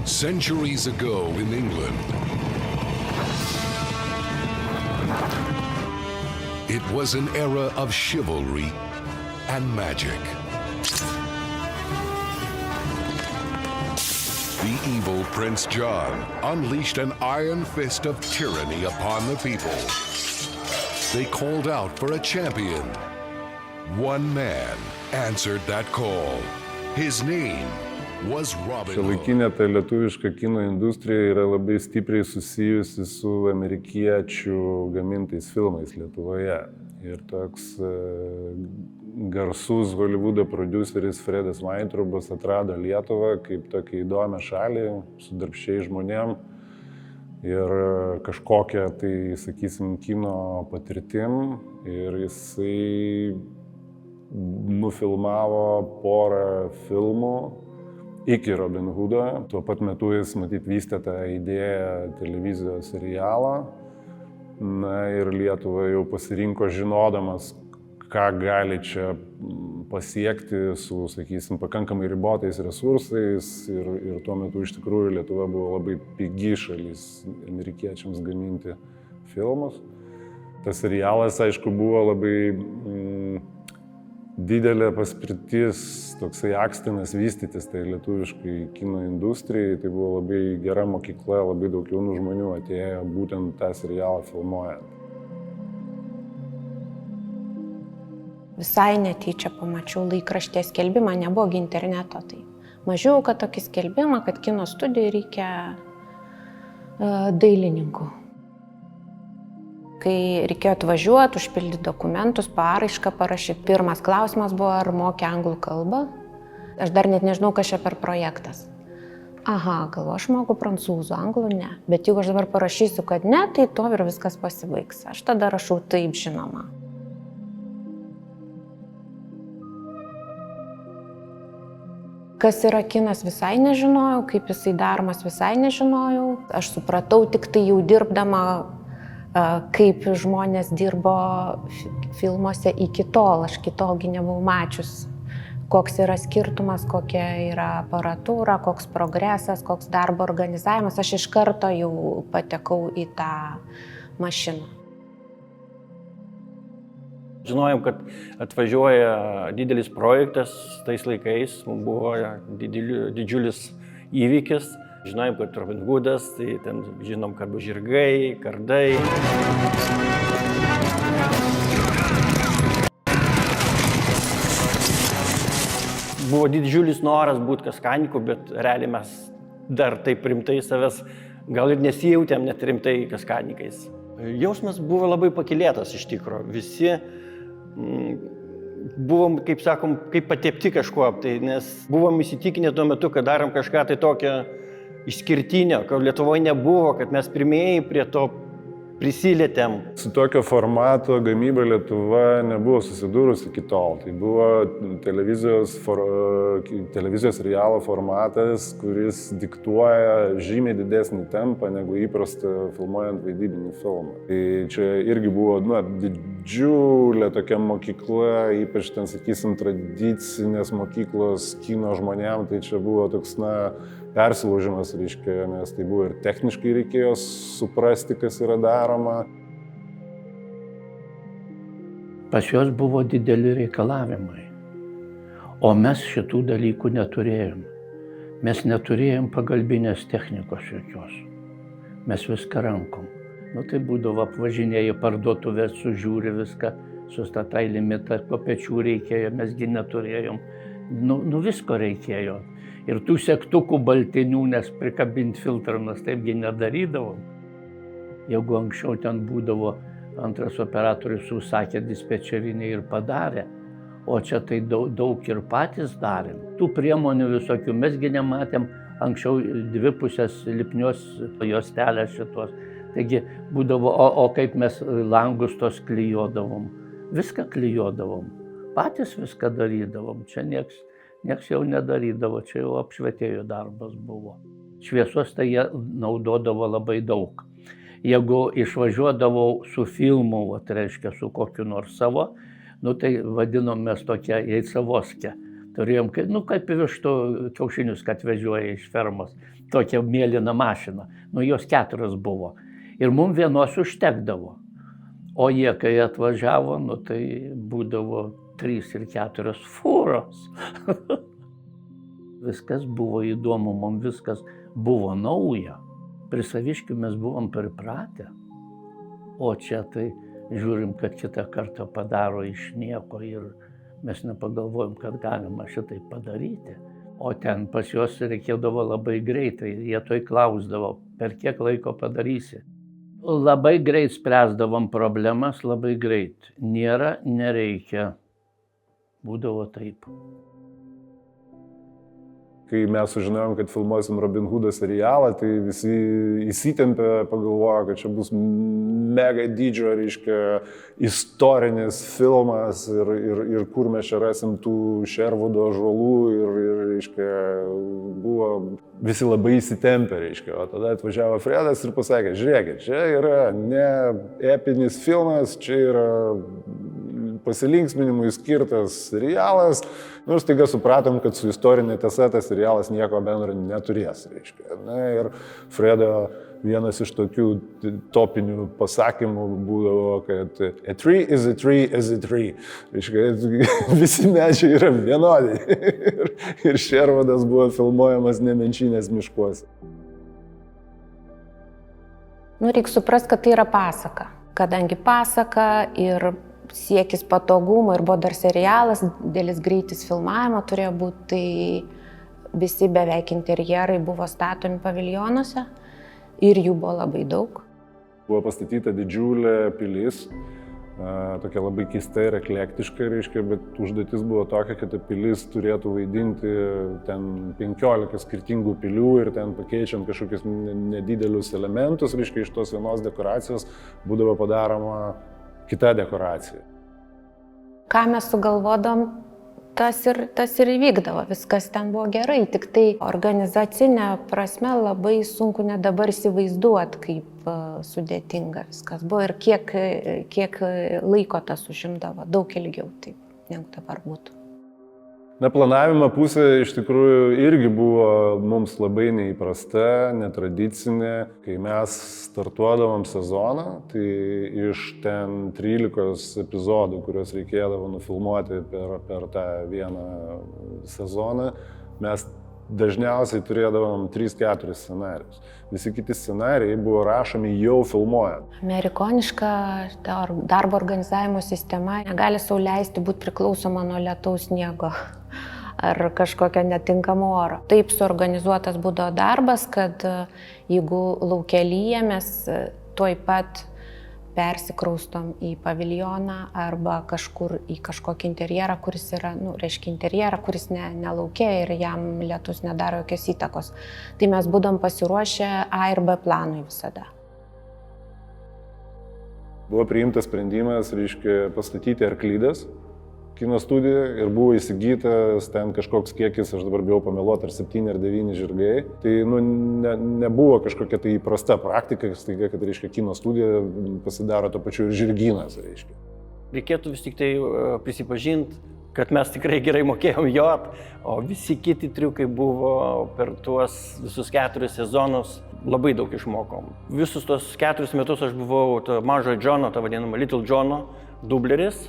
Centuries ago in England, it was an era of chivalry and magic. The evil Prince John unleashed an iron fist of tyranny upon the people. They called out for a champion. One man answered that call. His name was Robin Hood. Šiuolaikinė ta lietuviška kino industrija yra labai stipriai susijusi su amerikiečių gamintais filmais Lietuvoje. Ir toks garsus Hollywoodo prodiuseris Fredas Weintraubas atrado Lietuvą kaip tokią įdomią šalį su darbščiais žmonėm ir kažkokią, tai sakysim, kino patirtim. Ir jisai nufilmavo porą filmų iki Robin Hoodo. Tuo pat metu jis, matyt, vystė tą idėją televizijos serialą. Na ir Lietuva jau pasirinko žinodamas, ką gali čia pasiekti su, sakysim, pakankamai ribotais resursais. Ir tuo metu iš tikrųjų Lietuva buvo labai pigi šalis amerikiečiams gaminti filmus. Tas serialas, aišku, buvo labai didelė paspirtis, toksai akstinas vystytis tai lietuviškai kino industrijai. Tai buvo labai gera mokykla, labai daug jaunų žmonių atėjo būtent tą serialą filmuojant. Visai netyčia pamačiau laikraštės skelbimą, nebuvo interneto. Tai mažiau, kad tokį skelbimą, kad kino studijai reikia dailininkų. Kai reikėjo atvažiuoti, užpildyti dokumentus, paraišką parašyti, pirmas klausimas buvo, ar moki anglų kalbą. Aš dar net nežinau, kas čia per projektas. Aha, galvoju, aš moku prancūzų, anglų ne. Bet jeigu aš dabar parašysiu, kad ne, tai to ir viskas pasibaigs. Aš tada rašau taip, žinoma. Kas yra kinas, visai nežinojau, kaip jisai daromas, visai nežinojau. Aš supratau tik tai jau dirbdama, kaip žmonės dirbo filmuose iki tol. Aš kitolgi nebuvau mačius, koks yra skirtumas, kokia yra aparatūra, koks progresas, koks darbo organizavimas. Aš iš karto jau patekau į tą mašiną. Žinojom, kad atvažiuoja didelis projektas tais laikais, mums buvo didžiulis įvykis. Žinojom, kad Robin Hoodas, tai ten žinom, kad bus žirgai, kardai. Buvo didžiulis noras būti kaskaniku, bet realiai mes dar taip rimtai savęs gal ir nesijautėm net rimtai kaskanikais. Jausmas buvo labai pakylėtas iš tikro. Visi buvom, kaip sakom, kaip patepti kažkuo, tai nes buvom įsitikinę tuo metu, kad darom kažką tai tokio išskirtinio, kad Lietuvoje nebuvo, kad mes pirmieji prie to prisilietėm. Su tokio formato gamyba Lietuva nebuvo susidūrusi iki tol. Tai buvo televizijos serialo formatas, kuris diktuoja žymiai didesnį tempą negu įprasta filmuojant vaidybinį filmą. Tai čia irgi buvo didžiulė tokia mokykla, ypač ten, sakysim, tradicinės mokyklos kino žmonėm. Tai čia buvo toks, persilaužimas, reiškia, nes tai buvo ir techniškai reikėjo suprasti, kas yra daroma. Pas juos buvo dideli reikalavimai, o mes šitų dalykų neturėjom. Mes neturėjom pagalbinės technikos jokios. Mes viską rankom. Tai būdavo apvažinėjai parduotuvės, sužiūri viską, sustatai limitą, po pečių reikėjo, mesgi neturėjom. Visko reikėjo. Ir tų segtukų baltinių, nes prikabinti filtrą mes taipgi nedarydavom. Jeigu anksčiau ten būdavo antras operatorius užsakė dispečerinį ir padarė, o čia tai daug ir patys darėm. Tų priemonių visokių mesgi nematėm, anksčiau dvipusės lipnios juostelės šitos. Taigi būdavo, o kaip mes langus tos klijuodavom, viską klijuodavom, patys viską darydavom, čia nieks jau nedarydavo, čia jau apšvietėjų darbas buvo. Šviesos tai jie naudodavo labai daug. Jeigu išvažiuodavau su filmu, reiškia su kokiu nors savo, tai vadinom mes tokia Jaicavoskė. Turėjom, kaip vištų kiaušinius, kad vežioja iš fermos, tokia mėlyna mašina. Jos 4 buvo. Ir mums vienos užtekdavo. O jie, kai atvažiavo, tai būdavo 3 ir 4 fūros. Viskas buvo įdomu, mums viskas buvo nauja. Prie Saviškių mes buvom pripratę. O čia tai žiūrim, kad kitą kartą padaro iš nieko ir mes nepagalvojom, kad galima šitai padaryti. O ten pas juos reikėdavo labai greitai. Jie toj klausdavo, per kiek laiko padarysi. Labai greit spręsdavom problemas, labai greit. Nėra, nereikia. Būdavo taip. Kai mes sužinojom, kad filmuosim Robin Hoodo serialą, tai visi įsitempė, pagalvojo, kad čia bus mega dydžio, reiškia, istorinis filmas ir kur mes čia rasim tų Sherwoodo ąžuolų ir reiškia, buvo visi labai įsitempę, reiškia. O tada atvažiavo Fredas ir pasakė, žiūrėkit, čia yra ne epinis filmas, čia yra pasilinksminimui skirtas serialas. Ir staiga supratom, kad su istorinė tiesa tas serialas nieko bendro neturės, reiškia. Ir Fredo vienas iš tokių topinių pasakymų būdavo, kad a tree is a tree is a tree. Reiškia, visi medžiai yra vienodi. Ir Sherwoodas buvo filmuojamas Nemenčinės miškuose. Reikia suprasti, kad tai yra pasaka. Kadangi pasaka ir siekis patogumo ir buvo dar serialas, didelis greitis filmavimo turėjo būti, tai visi beveik interjerai buvo statomi paviljonuose ir jų buvo labai daug. Buvo pastatyta didžiulė pilis, tokia labai keista ir eklektiška, reiškia, bet užduotis buvo tokia, kad ta pilis turėtų vaidinti ten 15 skirtingų pilių ir ten pakeičiant kažkokius nedidelius elementus, reiškia, iš tos vienos dekoracijos būdavo padaroma kita dekoracija. Ką mes sugalvodom, tas ir įvykdavo, viskas ten buvo gerai, tik tai organizacinė prasme labai sunku net dabar įsivaizduoti, kaip sudėtinga viskas buvo ir kiek laiko tas užimdavo, daug ilgiau taip, negu dabar būtų. Planavimo pusė iš tikrųjų irgi buvo mums labai neįprasta, netradicinė. Kai mes startuodavom sezoną, tai iš ten 13 epizodų, kuriuos reikėdavo nufilmuoti per tą vieną sezoną, mes dažniausiai turėdavom 3-4 scenarijus. Visi kiti scenarijai buvo rašomi jau filmuojant. Amerikoniška darbo organizavimo sistema negali sau leisti būti priklausoma nuo lietaus, sniego ar kažkokio netinkamo oro. Taip suorganizuotas būdavo darbas, kad jeigu lauke lyja, mes tuoj pat persikraustom į paviljoną arba kažkur į kažkokį interjerą, kuris yra, reiškia interjerą, kuris ne lauke ir jam lietus nedaro jokios įtakos. Tai mes būdom pasiruošę A ir B planui visada. Buvo priimtas sprendimas, reiškia, pastatyti Arklydės kino studiją ir buvo įsigytas ten kažkoks kiekis, aš dabar bijau pameluoti, ar 7 ar 9 žirgai. Tai nebuvo kažkokia tai įprasta praktika, staiga, kad reiškia, kino studija pasidaro to pačiu ir žirgynas. Reiškia. Reikėtų vis tik tai prisipažinti, kad mes tikrai gerai mokėjom jot, o visi kiti triukai buvo per tuos visus 4 sezonus labai daug išmokom. Visus tos 4 metus aš buvau mažojo Džono, tą vadinamą Little Džono dubleris,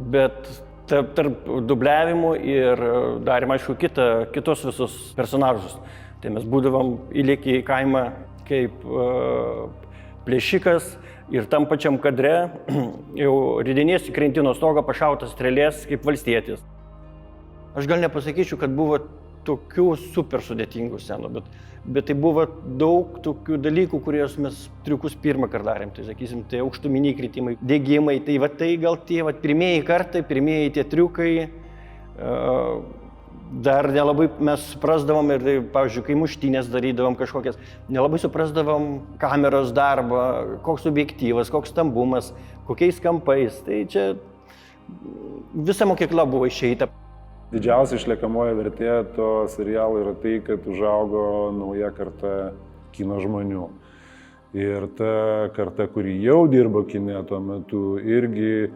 bet tarp dubliavimų ir darėm, aišku, kitus visus personažus. Tai mes būdavom įlėkę į kaimą kaip plėšikas ir tam pačiam kadre jau ridinės į krentino stogą pašautas strėlės kaip valstietis. Aš gal nepasakyčiau, kad buvo tokių super sudėtingų scenų, bet tai buvo daug tokių dalykų, kuriuos mes triukus pirmą kartą darėm. Tai sakysim, tai aukštuminiai kritimai, degimai, tai gal tie pirmieji kartai, pirmieji tie triukai, dar nelabai mes suprasdavom ir, pavyzdžiui, kai muštynės darydavom kažkokias, nelabai suprasdavom kameros darbą, koks objektyvas, koks stambumas, kokiais kampais. Tai čia visa mokykla buvo išeita. Didžiausia išliekamoji vertė to serialo yra tai, kad užaugo nauja karta kino žmonių. Ir ta karta, kuri jau dirbo kine tuo metu, irgi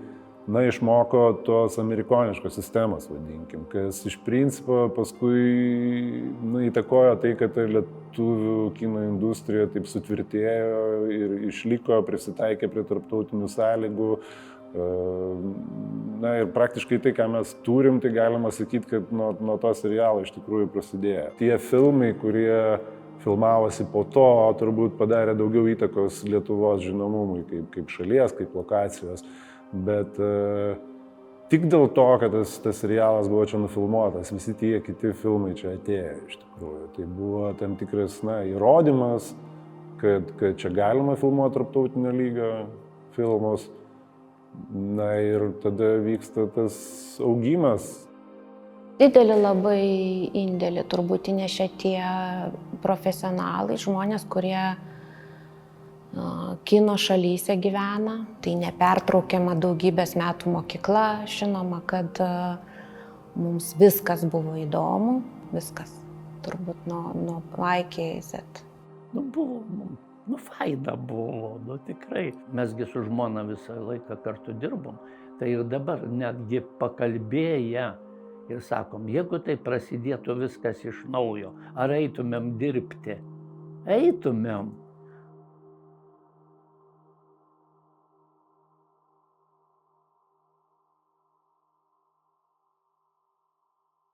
išmoko tos amerikoniškos sistemos, vadinkim, kas iš principo paskui įtakojo tai, kad lietuvių kino industrija taip sutvirtėjo ir išliko, prisitaikė prie tarptautinių sąlygų. Ir praktiškai tai, ką mes turim, tai galima sakyti, kad nuo to serialo iš tikrųjų prasidėjo. Tie filmai, kurie filmavosi po to, turbūt padarė daugiau įtakos Lietuvos žinomumui, kaip šalies, kaip lokacijos. Bet tik dėl to, kad tas serialas buvo čia nufilmuotas, visi tie kiti filmai čia atėjo iš tikrųjų. Tai buvo tam tikras įrodymas, kad čia galima filmuoti tarptautinio lygio filmus. Ir tada vyksta tas augimas. Didelį labai indėlį turbūt įnešė tie profesionalai, žmonės, kurie kino šalyse gyvena. Tai nepertraukiama daugybės metų mokykla. Žinoma, kad mums viskas buvo įdomu, viskas. Turbūt nuo A iki Z. Faina buvo, tikrai. Mesgi su žmona visą laiką kartu dirbom. Tai ir dabar netgi pakalbėję ir sakom, jeigu tai prasidėtų viskas iš naujo, ar eitumėm dirbti? Eitumėm.